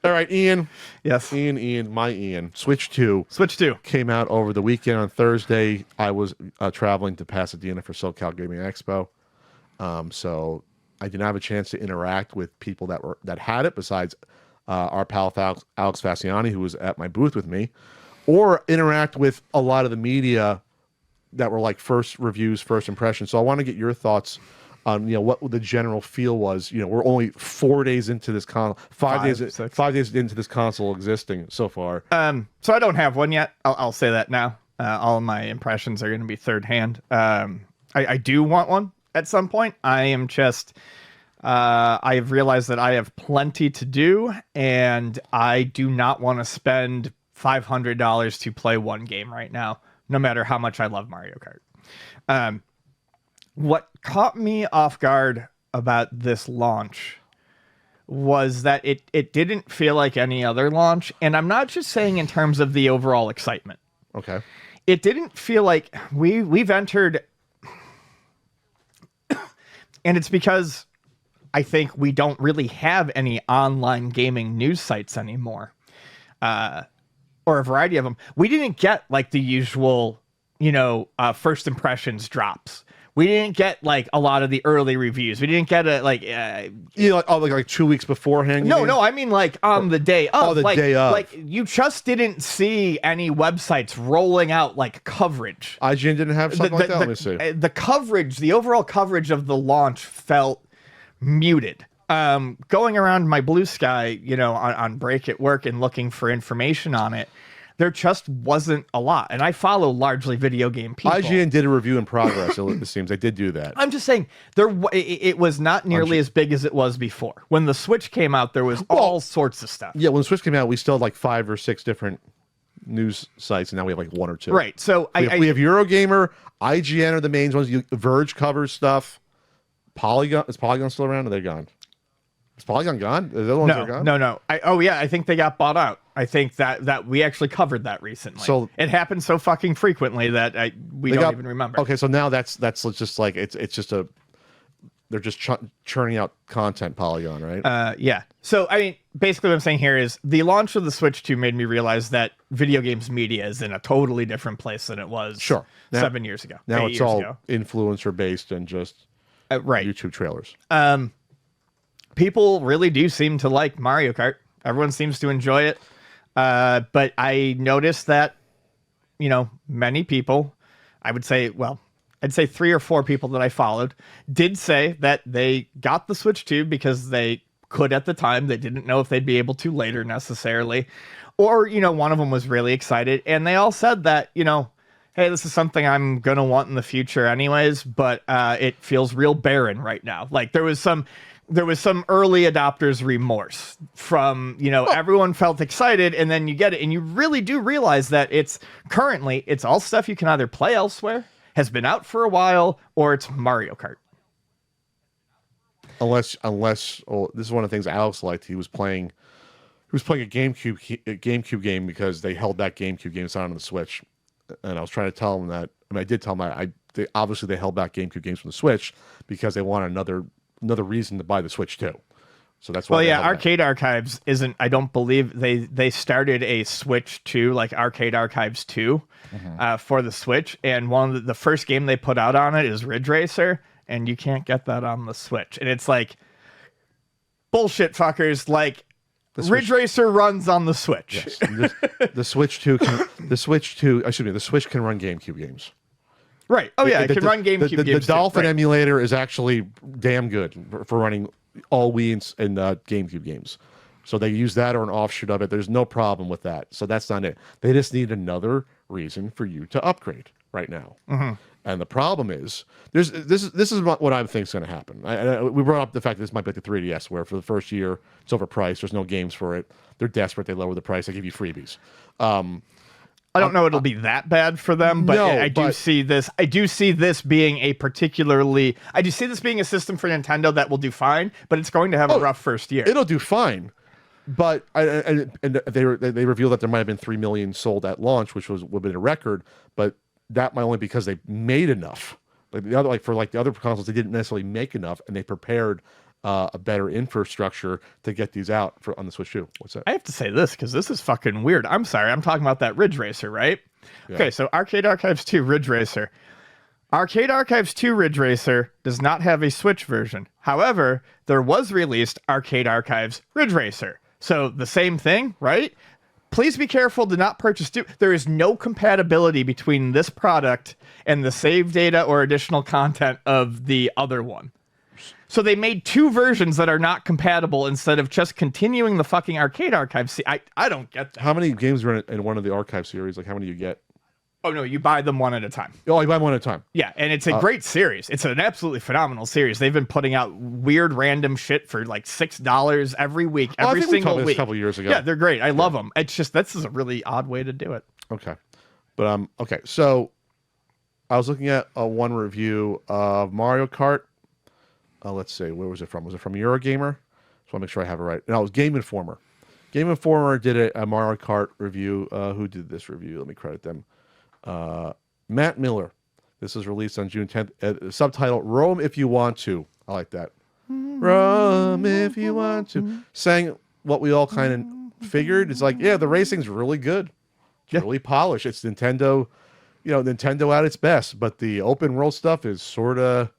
All right, Ian. Yes. My Ian. Switch 2. Switch 2. Came out over the weekend on Thursday. I was traveling to Pasadena for SoCal Gaming Expo. So I didn't have a chance to interact with people that had it besides our pal Alex Fasciani, who was at my booth with me, or interact with a lot of the media that were like first reviews, first impressions. So I want to get your thoughts on what the general feel was. We're only 4 days into this console, 5 days into this console existing so far. So I don't have one yet. I'll say that now. All of my impressions are going to be third hand. I do want one at some point. I am just I've realized that I have plenty to do, and I do not want to spend $500 to play one game right now, no matter how much I love Mario Kart. What caught me off guard about this launch was that it didn't feel like any other launch, and I'm not just saying in terms of the overall excitement. Okay. It didn't feel like we've entered, and it's because I think we don't really have any online gaming news sites anymore, or a variety of them. We didn't get like the usual, first impressions drops. We didn't get like a lot of the early reviews. We didn't get like 2 weeks beforehand. No, I mean like on the day of. Oh, the day of. Like you just didn't see any websites rolling out like coverage. IGN didn't have something like that. Let me see. The coverage, the overall coverage of the launch felt muted. Going around my Blue Sky, on break at work and looking for information on it, there just wasn't a lot. And I follow largely video game people. IGN did a review in progress, it seems. They did do that. I'm just saying, it was not nearly as big as it was before. When the Switch came out, there was all sorts of stuff. Yeah, when the Switch came out, we still had like 5 or 6 different news sites, and now we have like 1 or 2. Right, so we have Eurogamer, IGN are the main ones. Verge covers stuff. Polygon, is Polygon still around, or they're gone? Is Polygon gone? Are the other ones are gone? No. I think they got bought out. I think that we actually covered that recently. So it happens so fucking frequently that we don't even remember. Okay, so now that's just like it's just they're just churning out content. Polygon, right? Yeah. So I mean, basically, what I'm saying here is the launch of the Switch 2 made me realize that video games media is in a totally different place than it was 7 years ago. Now it's all influencer based and just YouTube trailers. People really do seem to like Mario Kart. Everyone seems to enjoy it. But I noticed that, many people, I'd say 3 or 4 people that I followed did say that they got the Switch 2 because they could at the time. They didn't know if they'd be able to later necessarily. Or, one of them was really excited. And they all said that, hey, this is something I'm going to want in the future anyways, but it feels real barren right now. Like there was some early adopters remorse from, everyone felt excited, and then you get it, and you really do realize that it's all stuff you can either play elsewhere, has been out for a while, or it's Mario Kart. Unless this is one of the things Alex liked. He was playing a GameCube game because they held that GameCube game on the Switch, and I was trying to tell him that. I mean, I did tell him they obviously held back GameCube games from the Switch because they want another reason to buy the Switch too. So that's why. Well, yeah, Arcade Archives isn't. I don't believe they started a Switch 2, like Arcade Archives 2, for the Switch, and one of the first game they put out on it is Ridge Racer, and you can't get that on the Switch, and it's like bullshit, fuckers. Like Ridge Racer runs on the Switch. Yes. The Switch 2 can. The Switch can run GameCube games. Right. Oh yeah, it can run GameCube games. The Dolphin emulator is actually damn good for running all Wii and GameCube games. So they use that or an offshoot of it. There's no problem with that. So that's not it. They just need another reason for you to upgrade right now. Mm-hmm. And the problem is, this is what I think is going to happen. We brought up the fact that this might be like the 3DS, where for the first year it's overpriced. There's no games for it. They're desperate. They lower the price. They give you freebies. I don't know it'll be that bad for them, but I do see this being I do see this being a system for Nintendo that will do fine, but it's going to have a rough first year. It'll do fine, but and they revealed that there might have been 3 million sold at launch, which would have been a record, but that might only because they made enough. Like the other consoles, they didn't necessarily make enough, and they prepared a better infrastructure to get these out on the Switch 2. What's that? I have to say this because this is fucking weird. I'm sorry. I'm talking about that Ridge Racer, right? Yeah. Okay, so Arcade Archives 2 Ridge Racer. Arcade Archives 2 Ridge Racer does not have a Switch version. However, there was released Arcade Archives Ridge Racer. So the same thing, right? Please be careful to not purchase two. There is no compatibility between this product and the save data or additional content of the other one. So they made two versions that are not compatible instead of just continuing the fucking Arcade Archive. See, I don't get that. How many games are in one of the archive series? Like, how many do you get? Oh, no, you buy them one at a time. Oh, you buy them one at a time. Yeah, and it's a great series. It's an absolutely phenomenal series. They've been putting out weird random shit for like $6 every week, every single week. A couple years ago. Yeah, they're great. I love them. It's just this is a really odd way to do it. Okay, but okay. So I was looking at one review of Mario Kart. Let's see, where was it from? Was it from Eurogamer? Just want to make sure I have it right. No, it was Game Informer. Game Informer did a Mario Kart review. Who did this review? Let me credit them. Matt Miller. This was released on June 10th. Subtitle, Rome If You Want To. I like that. Rome If You Want To. Saying what we all kind of figured. It's like, yeah, the racing's really good. It's really polished. It's Nintendo, Nintendo at its best. But the open world stuff is sort of,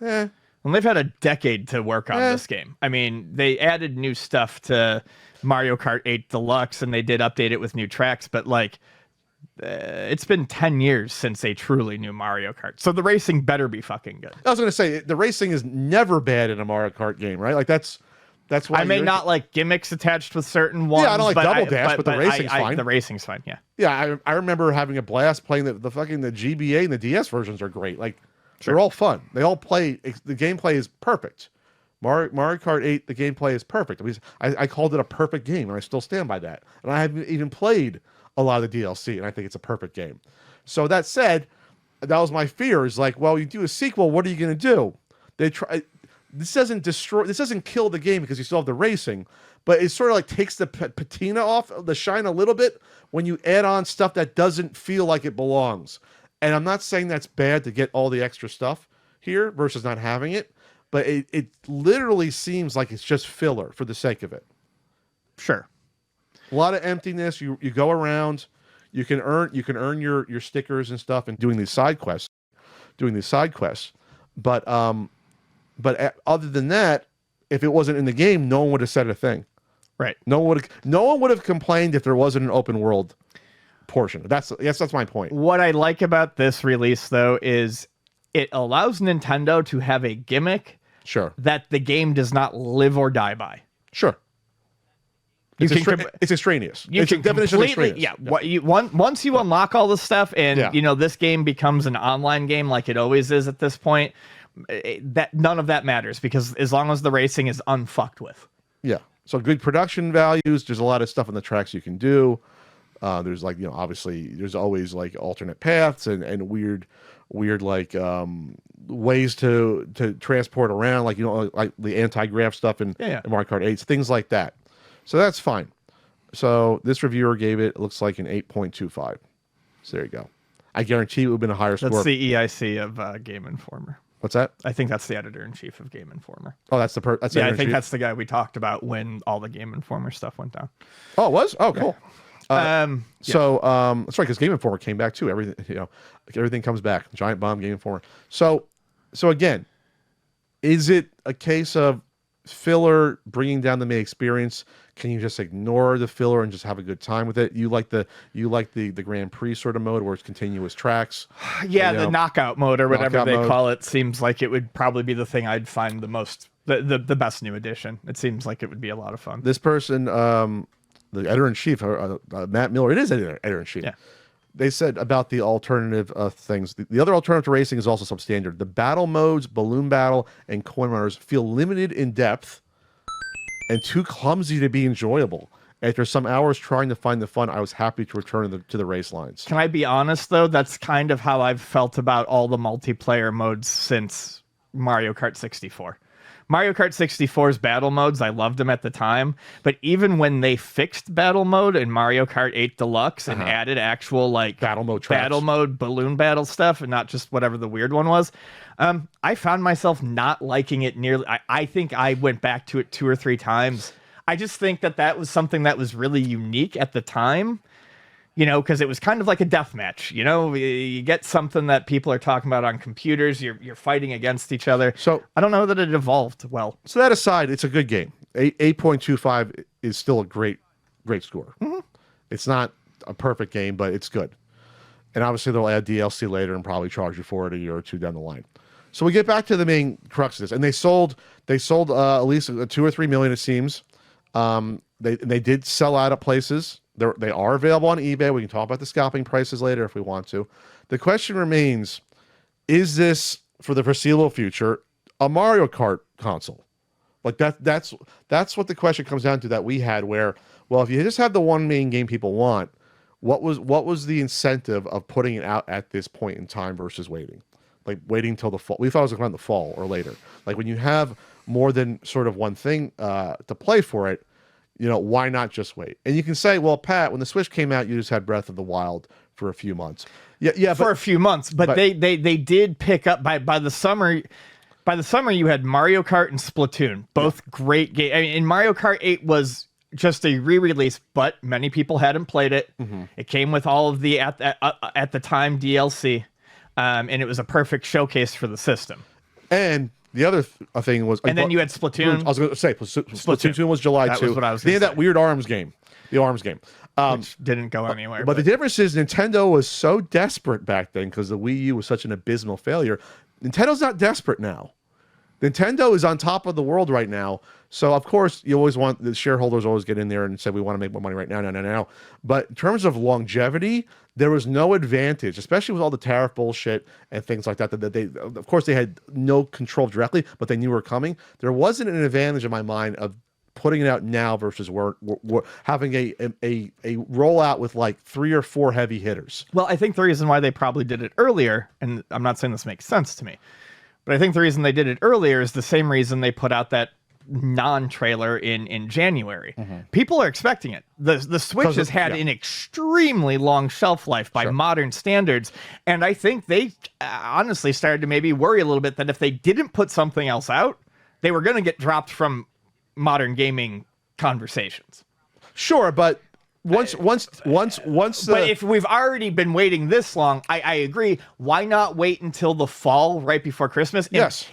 And they've had a decade to work on this game. I mean, they added new stuff to Mario Kart 8 Deluxe, and they did update it with new tracks, but like, it's been 10 years since a truly new Mario Kart. So the racing better be fucking good. I was going to say, the racing is never bad in a Mario Kart game, right? Like, that's why I may not like gimmicks attached with certain ones. Yeah, I don't like Double Dash, but the racing's fine. The racing's fine, yeah. Yeah, I remember having a blast playing the GBA and the DS versions are great. Like, they're all fun. They all play. The gameplay is perfect. Mario Kart 8, the gameplay is perfect. I called it a perfect game, and I still stand by that. And I haven't even played a lot of the DLC, and I think it's a perfect game. So that said, that was my fear. Is like, well, you do a sequel, what are you going to do? This doesn't kill the game because you still have the racing, but it sort of like takes the patina off, the shine a little bit when you add on stuff that doesn't feel like it belongs. And I'm not saying that's bad to get all the extra stuff here versus not having it, but it literally seems like it's just filler for the sake of it. Sure. A lot of emptiness. You go around, you can earn your stickers and stuff and doing these side quests. But other than that, if it wasn't in the game, no one would have said a thing. Right. No one would have complained if there wasn't an open world portion. That's my point. What I like about this release, though, is it allows Nintendo to have a gimmick that the game does not live or die by. Sure. It's extraneous. It's a definition of extraneous. Yeah. Once you unlock all this stuff and this game becomes an online game like it always is at this point, that none of that matters because as long as the racing is unfucked with. Yeah. So good production values. There's a lot of stuff on the tracks you can do. There's like, obviously there's always like alternate paths and weird like ways to transport around, like, like the anti-grav stuff in Mario Kart 8, things like that. So that's fine. So this reviewer gave it looks like an 8.25. So there you go. I guarantee it would have been a higher score. That's the EIC of Game Informer. What's that? I think that's the editor-in-chief of Game Informer. Oh, that's the I think that's the guy we talked about when all the Game Informer stuff went down. Oh, it was? Oh, cool. Yeah. So that's right, because Game Informer came back too. Everything comes back. Giant Bomb, Game Informer. So again, is it a case of filler bringing down the main experience? Can you just ignore the filler and just have a good time with it? You like the Grand Prix sort of mode where it's continuous tracks? Yeah, the knockout mode or whatever they call it seems like it would probably be the thing I'd find the most the best new addition. It seems like it would be a lot of fun. This person, the editor-in-chief, Matt Miller, it is editor-in-chief. Yeah. They said about the alternative things. The other alternative to racing is also substandard. The battle modes, balloon battle, and coin runners feel limited in depth and too clumsy to be enjoyable. After some hours trying to find the fun, I was happy to return to the race lines. Can I be honest, though? That's kind of how I've felt about all the multiplayer modes since Mario Kart 64. Mario Kart 64's battle modes, I loved them at the time, but even when they fixed battle mode in Mario Kart 8 Deluxe and added actual like Battle mode tracks. battle mode balloon battle stuff and not just whatever the weird one was, I found myself not liking it nearly. I think I went back to it 2 or 3 times. I just think that was something that was really unique at the time. You know, because it was kind of like a death match. You know, you get something that people are talking about on computers. You're fighting against each other. So I don't know that it evolved well. So that aside, it's a good game. 8.25 is still a great score. Mm-hmm. It's not a perfect game, but it's good. And obviously they'll add DLC later and probably charge you for it a year or two down the line. So we get back to the main crux of this, and they sold at least 2 or 3 million, it seems. They did sell out at places. They are available on eBay. We can talk about the scalping prices later if we want to. The question remains, is this, for the foreseeable future, a Mario Kart console? Like that's what the question comes down to that we had where, well, if you just have the one main game people want, what was the incentive of putting it out at this point in time versus waiting? Like waiting till the fall. We thought it was around the fall or later. Like when you have more than sort of one thing to play for it, you know, why not just wait? And you can say, well, Pat, when the Switch came out, you just had Breath of the Wild for a few months. Yeah, for a few months, but they did pick up by the summer. By the summer, you had Mario Kart and Splatoon, both great games. I mean, and Mario Kart 8 was just a re-release, but many people hadn't played it. Mm-hmm. It came with all of the at the time DLC, and it was a perfect showcase for the system. And the other thing was... And then you had Splatoon. I was going to say, Splatoon was July 2. That was what I was They going had to that weird ARMS game. The ARMS game. Which didn't go anywhere. But the difference is Nintendo was so desperate back then because the Wii U was such an abysmal failure. Nintendo's not desperate now. Nintendo is on top of the world right now. So, of course, you always want the shareholders always get in there and say, we want to make more money right now, no. But in terms of longevity, there was no advantage, especially with all the tariff bullshit and things like that. That they, of course, they had no control directly, but they knew were coming. There wasn't an advantage in my mind of putting it out now versus we're having a rollout with like 3 or 4 heavy hitters. Well, I think the reason why they probably did it earlier, and I'm not saying this makes sense to me, but I think the reason they did it earlier is the same reason they put out that non-trailer in January. Mm-hmm. People are expecting it. The Switch has had an extremely long shelf life by modern standards, and I think they honestly started to maybe worry a little bit that if they didn't put something else out, they were going to get dropped from modern gaming conversations. Sure, but once but if we've already been waiting this long, I agree. Why not wait until the fall, right before Christmas? And yes.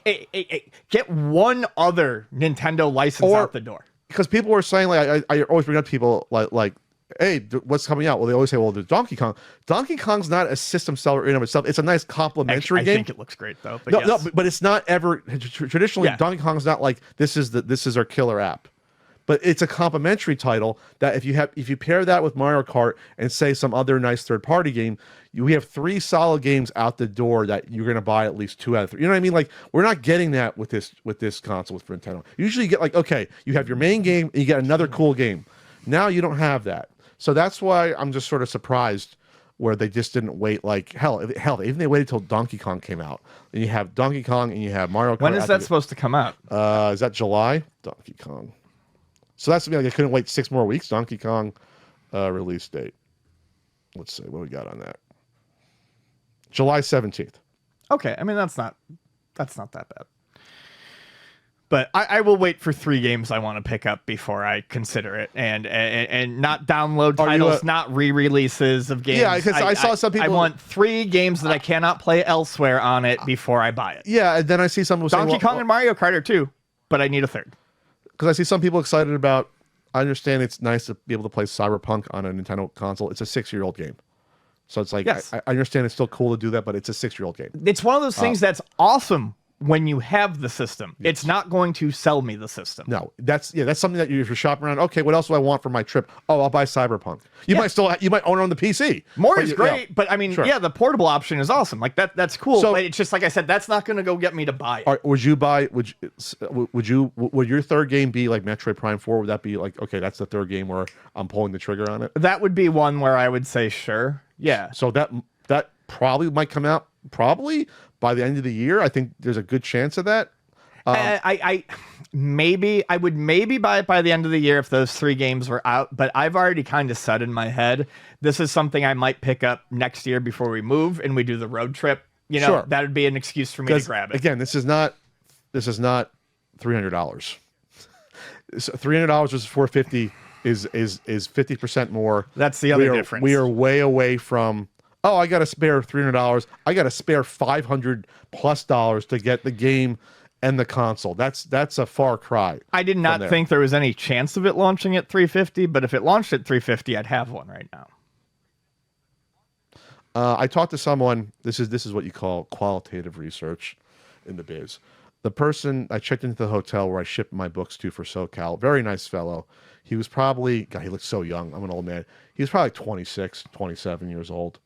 Get one other Nintendo license out the door. Because people were saying, like, I always bring up to people like, hey, what's coming out? Well, they always say, well, there's Donkey Kong. Donkey Kong's not a system seller in and of itself. It's a nice complementary game. I think it looks great though. But no, but it's not ever traditionally. Yeah. Donkey Kong's not like this is our killer app. But it's a complementary title that if you pair that with Mario Kart and say some other nice third-party game, we have 3 solid games out the door that you're going to buy at least 2 out of 3. You know what I mean? Like we're not getting that with this console for Nintendo. Usually you get like, okay, you have your main game and you get another cool game. Now you don't have that. So that's why I'm just sort of surprised where they just didn't wait. Like hell, even they waited till Donkey Kong came out. And you have Donkey Kong and you have Mario Kart. When is that supposed to come out? Is that July? Donkey Kong. So that's something like I couldn't wait 6 more weeks. Donkey Kong release date. Let's see what we got on that. July 17th. Okay, I mean that's not that bad. But I will wait for 3 games I want to pick up before I consider it, and not download titles, not re-releases of games. Yeah, because I saw some people. I want 3 games that I cannot play elsewhere on it before I buy it. Yeah, and then I see some people saying, Donkey Kong and Mario Kart are 2, but I need a 3rd. Because I see some people excited about. I understand it's nice to be able to play Cyberpunk on a Nintendo console. It's a 6-year-old game, so it's like yes. I understand it's still cool to do that, but it's a 6-year-old game. It's one of those things that's awesome when you have the system. Yes. It's not going to sell me the system. No, that's something that if you're shopping around. Okay, what else do I want for my trip? Oh, I'll buy Cyberpunk. You might own it on the PC. More is great, but I mean, sure. Yeah, the portable option is awesome. Like that's cool. So, but it's just like I said, that's not going to go get me to buy it. Would your 3rd game be like Metroid Prime 4? Would that be like, okay, that's the 3rd game where I'm pulling the trigger on it? That would be one where I would say sure. Yeah. So that probably might come out probably by the end of the year. I think there's a good chance of that. I maybe I would maybe buy it by the end of the year if those 3 games were out, but I've already kind of said in my head this is something I might pick up next year before we move and we do the road trip. You know, Sure. that would be an excuse for me to grab it. Again, this is not $300. $300 versus $450 is 50% more. That's the other difference. We are way away from, oh, I got to spare $300. I got to spare $500+ to get the game and the console. That's a far cry. I did not think there was any chance of it launching at $350, but if it launched at $350, I'd have one right now. I talked to someone. This is what you call qualitative research in the biz. The person I checked into the hotel where I shipped my books to for SoCal, very nice fellow. He was probably, God, he looked so young. I'm an old man. He was probably 26, 27 years old.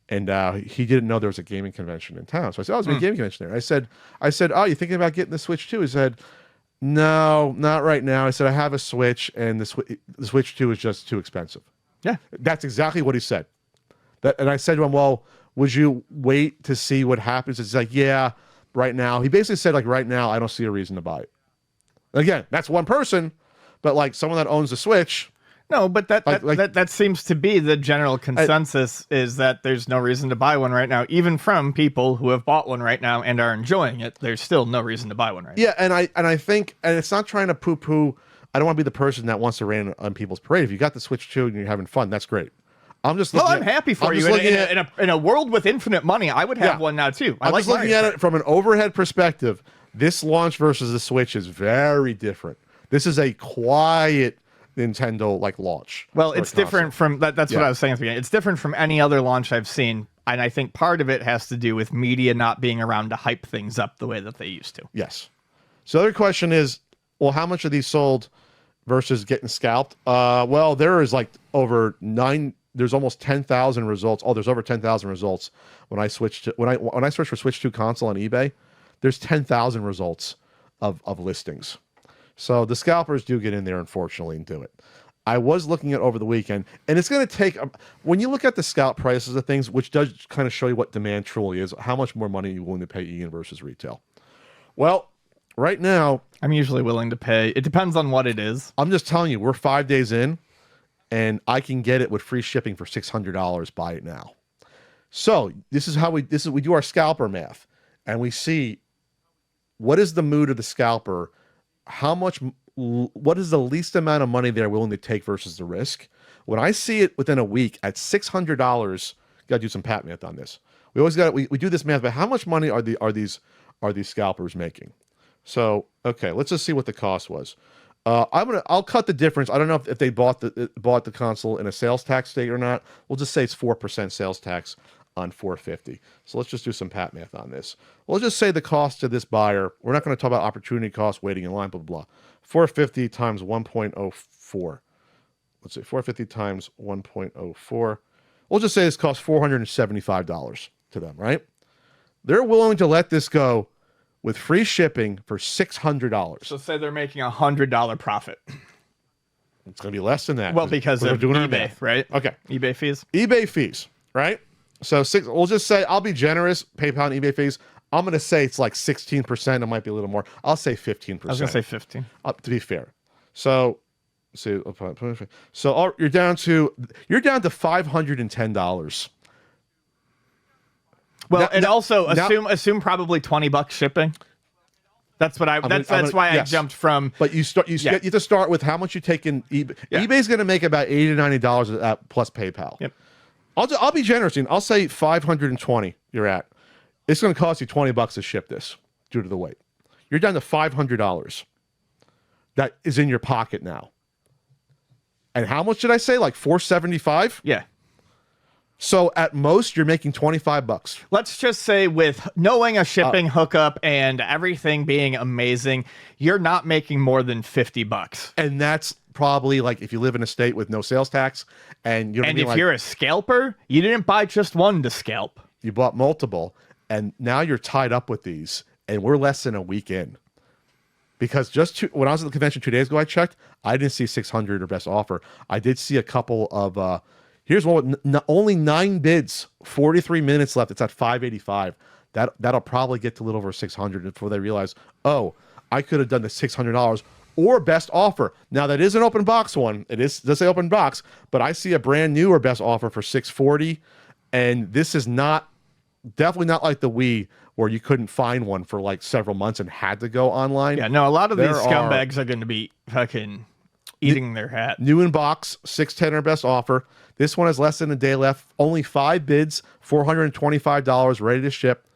And he didn't know there was a gaming convention in town. So I said, oh, there's a gaming convention there. I said, oh, you thinking about getting the Switch 2? He said, no, not right now. I said, I have a Switch, and the Switch 2 is just too expensive. Yeah. That's exactly what he said. And I said to him, well, would you wait to see what happens? It's like, yeah, right now. He basically said, like, right now, I don't see a reason to buy it. Again, that's one person, but like someone that owns a Switch. No, but that seems to be the general consensus is that there's no reason to buy one right now. Even from people who have bought one right now and are enjoying it, there's still no reason to buy one right now. Yeah, and I think, and it's not trying to poo-poo. I don't want to be the person that wants to rain on people's parade. If you got the Switch 2 and you're having fun, that's great. I'm just looking I'm happy for you. In a world with infinite money, I would have one now too. I'm just looking at it from an overhead perspective. This launch versus the Switch is very different. This is a quiet Nintendo like launch. Well, it's different from that. That's what I was saying at the beginning. It's different from any other launch I've seen, and I think part of it has to do with media not being around to hype things up the way that they used to. Yes. So the other question is, well, how much of these sold versus getting scalped? Well, there is like over 9. There's almost 10,000 results. Oh, there's over 10,000 results when I switched to, when I searched for Switch 2 console on eBay. There's 10,000 results of listings. So the scalpers do get in there, unfortunately, and do it. I was looking at over the weekend, and it's going to take, when you look at the scalp prices of things, which does kind of show you what demand truly is, how much more money you're willing to pay Ian versus retail. Well, right now, I'm usually willing to pay. It depends on what it is. I'm just telling you, we're 5 days in, and I can get it with free shipping for $600. Buy it now. So this is how we do our scalper math, and we see what is the mood of the scalper, what is the least amount of money they're willing to take versus the risk. When I see it within a week at $600, got to do some pat math on this. We do this math, but how much money are these scalpers making? So okay, let's just see what the cost was. I'll cut the difference. I don't know if they bought the console in a sales tax state or not. We'll just say it's 4% sales tax on $450. So let's just do some pat math on this. We'll just say the cost to this buyer. We're not going to talk about opportunity cost, waiting in line, blah blah blah. 450 times 1.04. Let's say 450 times 1.04. We'll just say this costs $475 to them, right? They're willing to let this go with free shipping for $600. So say they're making $100 profit. It's going to be less than that. Well, because of eBay, right? Okay. eBay fees? eBay fees, right? So we'll just say, I'll be generous, PayPal and eBay fees. I'm going to say it's like 16%. It might be a little more. I'll say 15%. I was going to say 15. To be fair. So, you're down to $510. Well, assume probably $20 shipping. That's what that's why I jumped from. But you have to start with how much you take in eBay. Yeah. eBay's going to make about $80 to $90 plus PayPal. Yep. I'll be generous, and I'll say 520. You're at. It's going to cost you $20 to ship this due to the weight. You're down to $500. That is in your pocket now. And how much did I say? Like $475? Yeah. So at most, you're making $25. Let's just say with knowing a shipping hookup and everything being amazing, you're not making more than $50. And that's probably like if you live in a state with no sales tax, and you're a scalper, you didn't buy just one to scalp. You bought multiple, and now you're tied up with these, and we're less than a week in. Because when I was at the convention 2 days ago, I checked, I didn't see 600 or best offer. I did see a couple of. Here's one with only 9 bids, 43 minutes left. It's at 585. That'll probably get to a little over 600 before they realize, oh, I could have done the $600 or best offer. Now that is an open box one. Does say open box, but I see a brand new or best offer for $640, and this is definitely not like the Wii where you couldn't find one for like several months and had to go online. Yeah, no, a lot of these scumbags are going to be fucking eating their hat. New in box, $610 or best offer. This one has less than a day left. Only 5 bids, $425, ready to ship.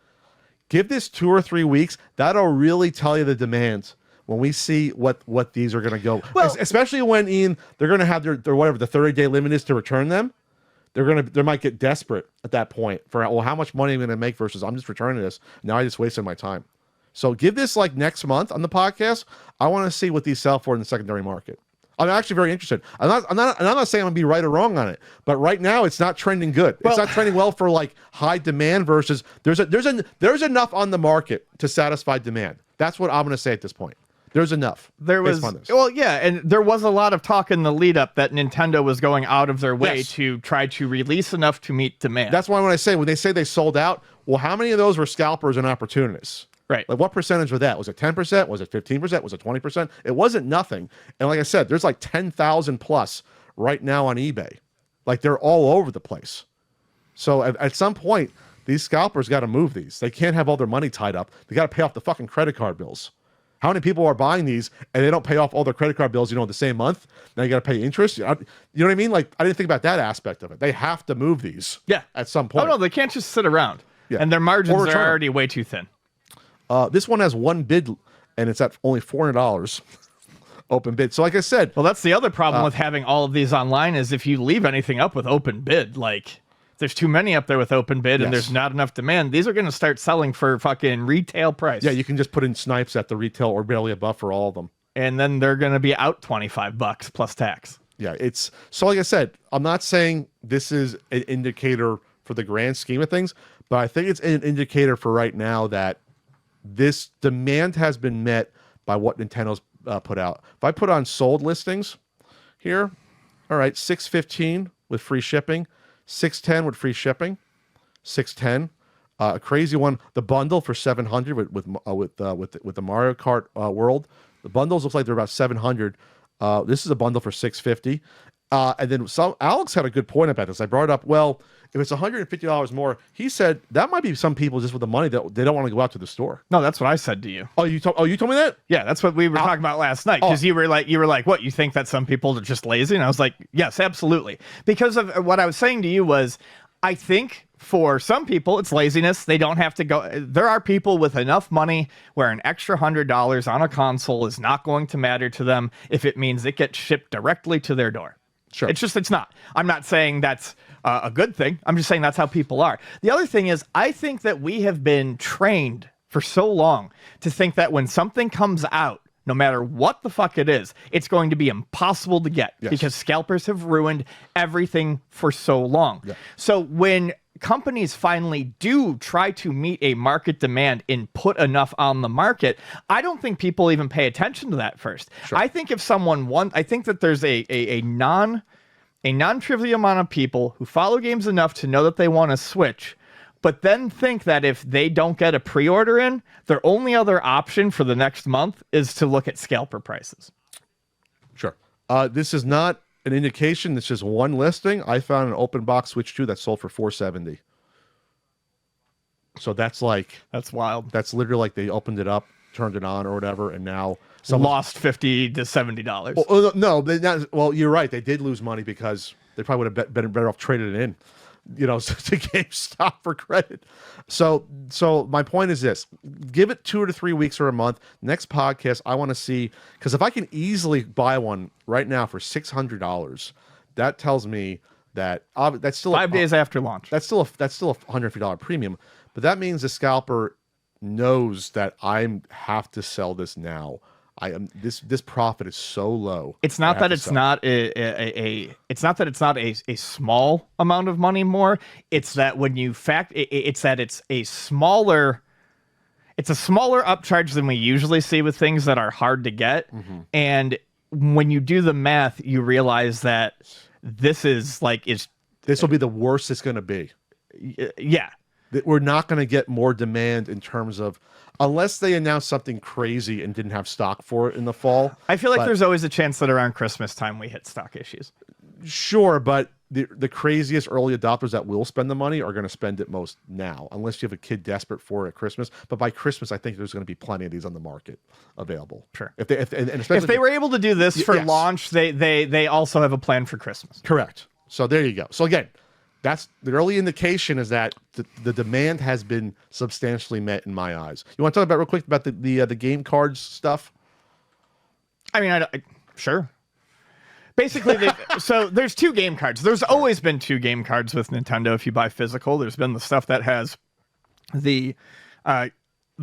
Give this 2 or 3 weeks. That'll really tell you the demands when we see what these are going to go. Well, especially when, Ian, they're going to have their whatever the 30-day limit is to return them. They might get desperate at that point for, well, how much money am I going to make versus I'm just returning this. Now I just wasted my time. So give this like next month on the podcast. I want to see what these sell for in the secondary market. I'm actually very interested. I'm not saying I'm gonna be right or wrong on it, but right now it's not trending good. It's not trending well for like high demand versus there's enough on the market to satisfy demand. That's what I'm gonna say at this point. There's enough. There was, and there was a lot of talk in the lead up that Nintendo was going out of their way to try to release enough to meet demand. That's why when they say they sold out, well, how many of those were scalpers and opportunists? Right. Like what percentage was that? Was it 10%? Was it 15%? Was it 20%? It wasn't nothing. And like I said, there's like 10,000 plus right now on eBay. Like they're all over the place. So at some point, these scalpers got to move these. They can't have all their money tied up. They got to pay off the fucking credit card bills. How many people are buying these and they don't pay off all their credit card bills, the same month? Now you got to pay interest. You know what I mean? Like I didn't think about that aspect of it. They have to move these. Yeah. At some point. Oh no, they can't just sit around. Yeah. And their margins are already way too thin. This one has 1 bid and it's at only $400 open bid. So like I said, well, that's the other problem with having all of these online is if you leave anything up with open bid, like there's too many up there with open bid and there's not enough demand. These are going to start selling for fucking retail price. Yeah, you can just put in snipes at the retail or barely above for all of them. And then they're going to be out $25 plus tax. Yeah, it's so like I said, I'm not saying this is an indicator for the grand scheme of things, but I think it's an indicator for right now that this demand has been met by what Nintendo's put out. If I put on sold listings here, all right, $615 with free shipping, $610 with free shipping, $610. A crazy one, the bundle for $700 with the Mario Kart World. The bundles looks like they're about $700. This is a bundle for $650. And then Alex had a good point about this. I brought it up. Well, if it's $150 more, he said that might be some people just with the money that they don't want to go out to the store. No, that's what I said to you. Oh, you told me that? Yeah, that's what we were talking about last night. Because you were like, what? You think that some people are just lazy? And I was like, yes, absolutely. Because of what I was saying to you was, I think for some people it's laziness. They don't have to go. There are people with enough money where an extra $100 on a console is not going to matter to them if it means it gets shipped directly to their door. Sure. It's not. I'm not saying that's a good thing. I'm just saying that's how people are. The other thing is, I think that we have been trained for so long to think that when something comes out, no matter what the fuck it is, it's going to be impossible to get because scalpers have ruined everything for so long. Yeah. So when companies finally do try to meet a market demand and put enough on the market, I don't think people even pay attention to that first. Sure. I think if someone I think that there's a non-trivial amount of people who follow games enough to know that they want to switch, but then think that if they don't get a pre-order in, their only other option for the next month is to look at scalper prices. Sure. This is not an indication. It's just one listing. I found an open box Switch 2 that sold for $470. So that's wild. That's literally like they opened it up, turned it on or whatever, and now lost $50 to $70. Well, no, well, you're right. They did lose money because they probably would have been better off trading it in, to GameStop for credit. So my point is this: give it 2 to 3 weeks or a month. Next podcast, I want to see, because if I can easily buy one right now for $600, that tells me that that's still 5 days after launch. That's still a $150 premium, but that means the scalper knows that I have to sell this now. This profit is so low. It's not that it's not it's not that it's not a small amount of money more. It's that when you it's a smaller upcharge than we usually see with things that are hard to get. Mm-hmm. And when you do the math, you realize that this will be the worst it's going to be. This we're not going to get more demand in terms of, unless they announce something crazy and didn't have stock for it in the fall. I feel like But- there's always a chance that around Christmas time we hit stock issues. Sure, but the craziest early adopters that will spend the money are going to spend it most now, unless you have a kid desperate for it at Christmas. But by Christmas, I think there's going to be plenty of these on the market available. Sure. And especially If they were able to do this for yes. launch, they also have a plan for Christmas. correct. So there you go. So again, that's the early indication is that the demand has been substantially met in my eyes. You want to talk about real quick about the game cards stuff? I mean, sure. Basically, so there's 2 game cards. There's always been 2 game cards with Nintendo if you buy physical. There's been the stuff that has the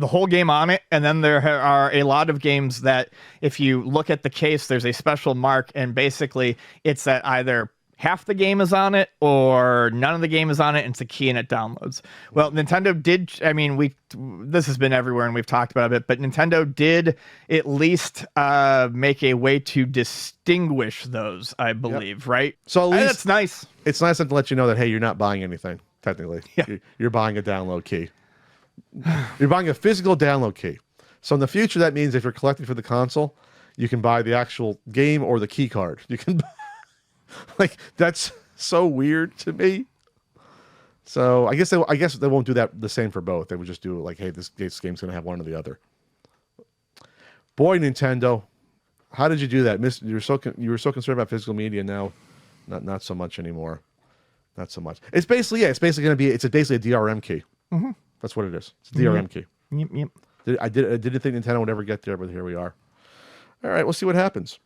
whole game on it, and then there are a lot of games that if you look at the case, there's a special mark, and basically it's that either half the game is on it or none of the game is on it, and it's a key and it downloads. Well, Nintendo did, I mean, this has been everywhere and we've talked about it, but Nintendo did at least make a way to distinguish those, I believe, right? So at least that's nice. It's nice to let you know that, hey, you're not buying anything, technically. Yeah. You're buying a download key. You're buying a physical download key. So in the future, that means if you're collecting for the console, you can buy the actual game or the key card. You can like, that's so weird to me. So I guess they won't do that the same for both. They would just do it like, hey, this game's gonna have one or the other. Boy, Nintendo, how did you do that? You were so concerned about physical media. Now, not so much anymore. Not so much. It's basically basically a DRM key. Mm-hmm. That's what it is. It's a DRM key. Yep. I didn't think Nintendo would ever get there, but here we are. All right, we'll see what happens.